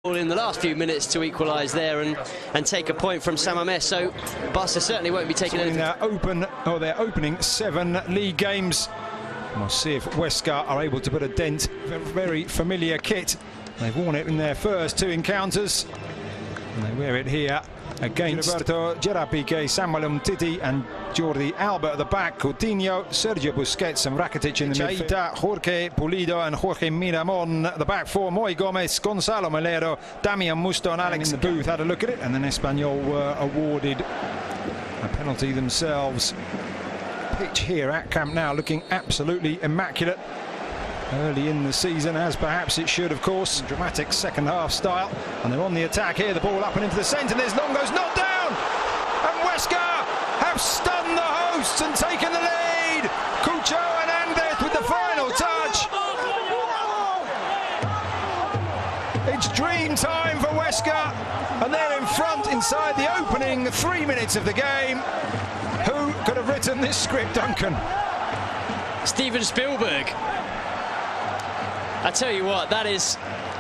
in the last few minutes to equalise there and take a point from Samamés. So Barca certainly won't be taking anything. Their opening 7 league games. We'll see if Huesca are able to put a dent. Very familiar kit. They've worn it in their first 2 encounters, and they wear it here against Roberto, Gerard Piqué, Samuel Umtiti and Jordi Alba at the back. Coutinho, Sergio Busquets and Rakitic in the midfield. Jorge Pulido and Jorge Miramon at the back 4. Moy Gomez, Gonzalo Melero, Damian Musto and Alex in the booth had a look at it, and then Espanyol were awarded a penalty themselves. Pitch here at Camp Nou looking absolutely immaculate. Early in the season, as perhaps it should, of course. Dramatic second half style, and they're on the attack here. The ball up and into the centre. There's Longo's not down, and Huesca have stunned the hosts and taken the lead. Cucho and Andez with the final touch. It's dream time for Huesca, and they're in front inside the opening 3 minutes of the game. Who could have written this script, Duncan? Steven Spielberg. I tell you what, that is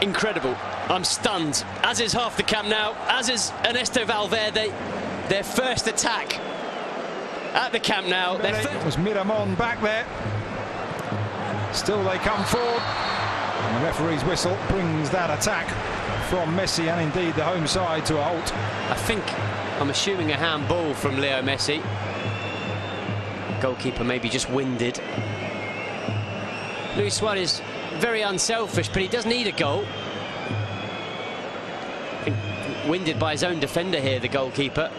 incredible. I'm stunned, as is half the Camp Nou, as is Ernesto Valverde. Their first attack at the Camp Nou. It was Miramon back there. Still they come forward, and the referee's whistle brings that attack from Messi and indeed the home side to a halt. I'm assuming a handball from Leo Messi. Goalkeeper maybe just winded. Luis Suarez, very unselfish, but he does need a goal. I think winded by his own defender here, the goalkeeper.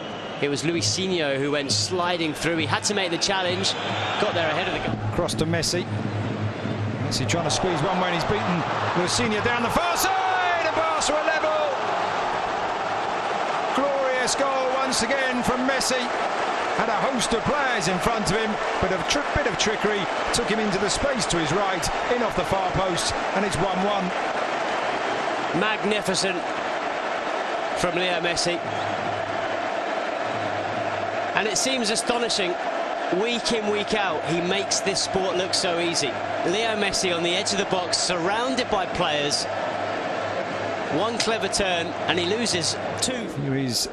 It was Luisinho who went sliding through. He had to make the challenge, got there ahead of the goal. Cross to Messi. Messi trying to squeeze one way, and he's beaten Luisinho down the far side, and Barca are level. Glorious goal once again from Messi. Had a host of players in front of him, but a bit of trickery took him into the space to his right, in off the far post, and it's 1-1. Magnificent from Leo Messi. And it seems astonishing, week in, week out, he makes this sport look so easy. Leo Messi on the edge of the box, surrounded by players. One clever turn, and he loses 2. Here is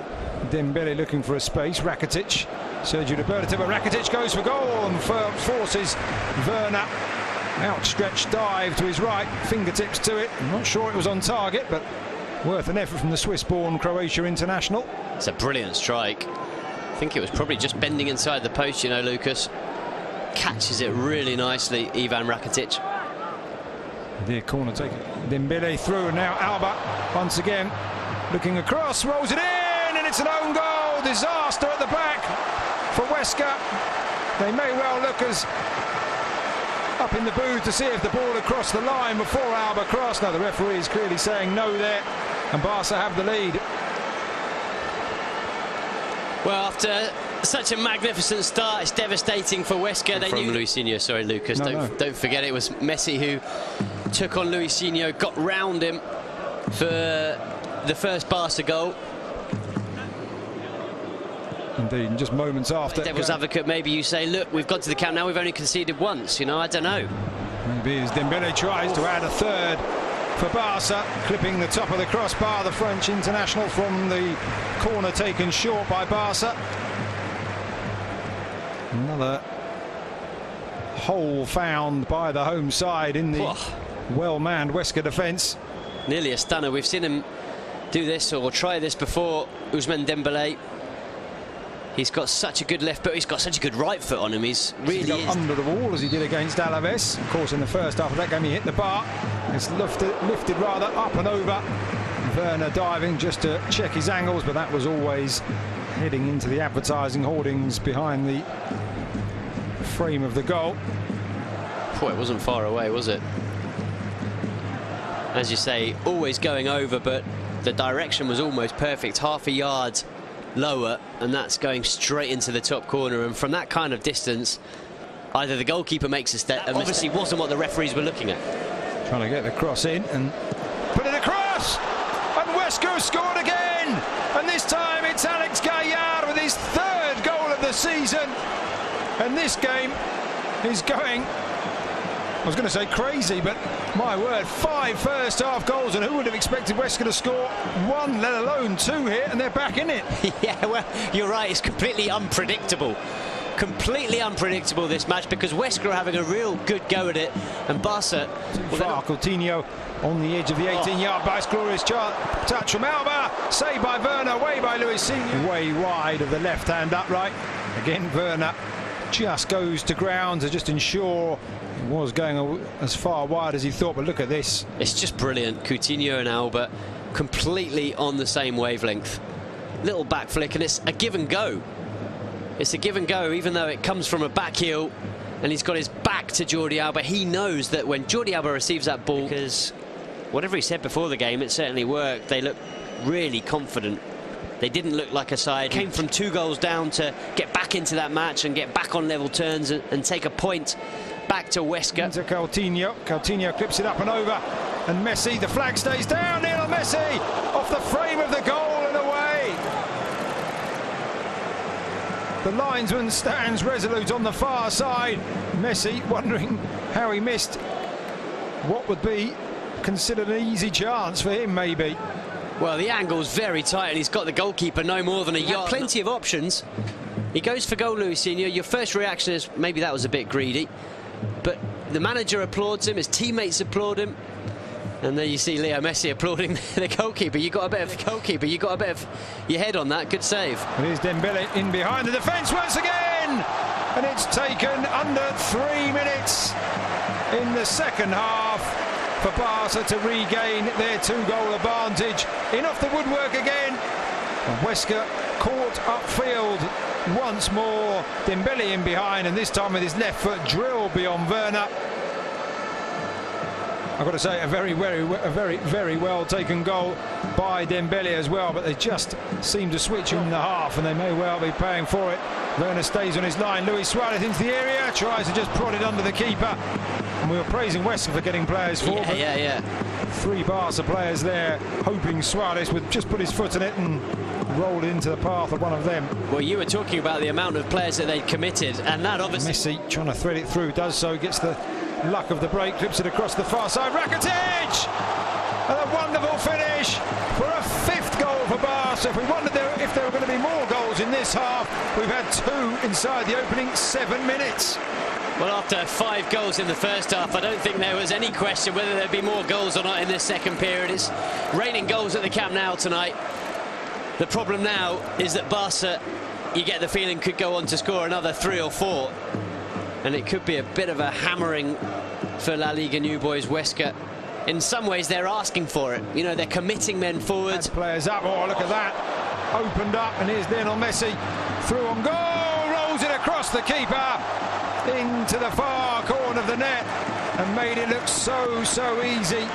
Dembele looking for a space. Rakitic, Sergio Roberto, but Rakitic goes for goal and forces Werner. Outstretched dive to his right, fingertips to it. I'm not sure it was on target, but worth an effort from the Swiss-born Croatia international. It's a brilliant strike. I think it was probably just bending inside the post, you know, Lucas. Catches it really nicely, Ivan Rakitic. The corner taken. Dembele through, and now Alba once again looking across, rolls it in, and it's an own goal. Disaster at the back for Huesca. They may well look as up in the booth to see if the ball had crossed the line before Alba crossed. Now the referee is clearly saying no there, and Barca have the lead. Well, after such a magnificent start, it's devastating for Huesca. They knew Luisinho, sorry Lucas, don't forget it was Messi who took on Luisinho, got round him for the first Barca goal. Indeed, just moments after. Devil's advocate, maybe you say, look, we've got to the Camp Nou, we've only conceded once, you know, I don't know. Maybe as Dembele tries to add a third for Barca, clipping the top of the crossbar, the French international from the corner taken short by Barca. Another hole found by the home side in the well-manned Huesca defence. Nearly a stunner. We've seen him do this or try this before, Ousmane Dembele. He's got such a good left foot, he's got such a good right foot on him. He's really under the wall as he did against Alaves. Of course, in the first half of that game, he hit the bar. It's lifted rather up and over. Werner diving just to check his angles, but that was always heading into the advertising hoardings behind the frame of the goal. It wasn't far away, was it? As you say, always going over, but the direction was almost perfect, half a yard lower, and that's going straight into the top corner. And from that kind of distance, either the goalkeeper makes a step, and obviously wasn't what the referees were looking at. Trying to get the cross in and put it across, and Huesca scored again, and this time it's Alex Gaillard with his 3rd goal of the season, and this game is going I was going to say crazy, but my word, 5 first-half goals, and who would have expected Huesca to score 1, let alone 2 here, and they're back in it. Yeah, well, you're right, it's completely unpredictable. Completely unpredictable, this match, because Huesca are having a real good go at it, and Barca... Coutinho on the edge of the 18-yard box, glorious touch from Alba, saved by Werner, away by Luis Senior. Way wide of the left-hand upright. Again, Werner just goes to ground to just ensure he was going as far wide as he thought, but look at this. It's just brilliant. Coutinho and Alba completely on the same wavelength. Little back flick, and it's a give and go. It's a give and go, even though it comes from a back heel, and he's got his back to Jordi Alba. He knows that when Jordi Alba receives that ball, because whatever he said before the game, it certainly worked. They look really confident. They didn't look like a side. Came from 2 goals down to get back into that match and get back on level terms and take a point back to Huesca. Into Coutinho. Coutinho clips it up and over. And Messi, the flag stays down. Lionel Messi off the frame of the goal and away. The linesman stands resolute on the far side. Messi wondering how he missed what would be considered an easy chance for him, maybe. Well, the angle's very tight, and he's got the goalkeeper no more than a yard. Plenty of options. He goes for goal, Luis Senior. Your first reaction is maybe that was a bit greedy, but the manager applauds him, his teammates applaud him, and then you see Leo Messi applauding the goalkeeper. You got a bit of your head on that. Good save. And here's Dembele in behind the defence once again, and it's taken under 3 minutes in the second half for Barca to regain their 2-goal advantage. In off the woodwork again. And Huesca caught upfield once more. Dembele in behind, and this time with his left foot drilled beyond Werner. I've got to say, a very well taken goal by Dembele as well, but they just seem to switch in the half, and they may well be paying for it. Werner stays on his line. Luis Suarez into the area, tries to just prod it under the keeper. And we were praising Huesca for getting players forward. Yeah. 3 Barca players there, hoping Suarez would just put his foot in it and roll it into the path of one of them. Well, you were talking about the amount of players that they'd committed, and that obviously... Messi trying to thread it through, does so, gets the luck of the break, clips it across the far side. Rakitic! And a wonderful finish for a 5th goal for Barca. If we wondered if there were going to be more goals in this half, we've had 2 inside the opening 7 minutes. Well, after 5 goals in the first half, I don't think there was any question whether there'd be more goals or not in this second period. It's raining goals at the Camp Nou tonight. The problem now is that Barca, you get the feeling, could go on to score another 3 or 4. And it could be a bit of a hammering for La Liga new boys Huesca. In some ways, they're asking for it. You know, they're committing men forward. Players up. Oh, look at that. Opened up, and here's Lionel Messi. Through on goal. Rolls it across the keeper. Into the far corner of the net. And made it look so easy.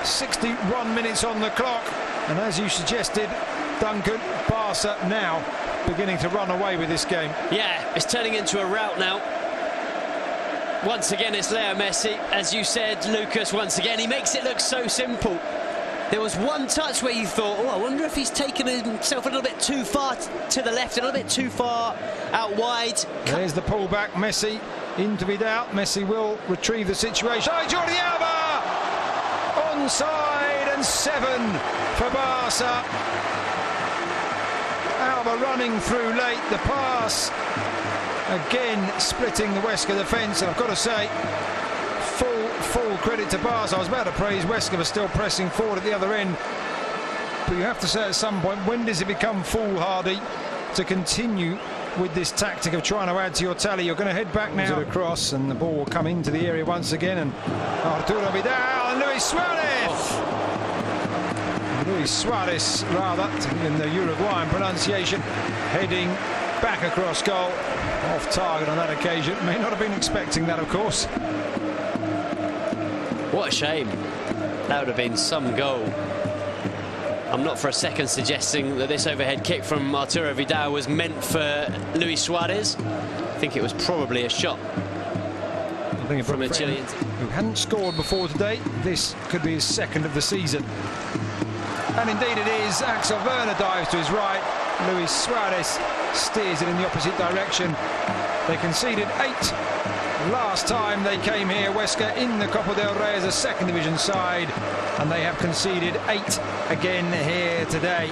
61 minutes on the clock. And as you suggested, Duncan, Barca now beginning to run away with this game. Yeah, it's turning into a rout now. Once again, it's Leo Messi. As you said, Lucas, once again, he makes it look so simple. There was one touch where you thought, oh, I wonder if he's taken himself a little bit too far to the left, a little bit too far out wide. There's the pullback, Messi into Vidal. Messi will retrieve the situation. Oh, Jordi Alba! Onside, and 7 for Barca. Alba running through late, the pass again splitting the Huesca defence, and I've got to say full credit to Barca. I was about to praise Huesca for still pressing forward at the other end, but you have to say at some point, when does it become foolhardy to continue with this tactic of trying to add to your tally? You're going to head back now across, and the ball will come into the area once again, and Arturo Vidal and Luis Suarez. Luis Suarez, rather, in the Uruguayan pronunciation, heading back across goal, off target on that occasion. May not have been expecting that, of course. What a shame. That would have been some goal. I'm not for a second suggesting that this overhead kick from Arturo Vidal was meant for Luis Suarez. I think it was probably a shot from a Chilean who hadn't scored before today. This could be his 2nd of the season. And indeed it is. Axel Werner dives to his right. Luis Suarez steers it in the opposite direction. They conceded 8 Last time they came here, Huesca in the Copa del Rey as a second division side, and they have conceded 8 again here today.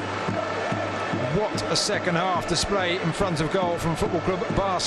What a second half display in front of goal from Football Club Barcelona.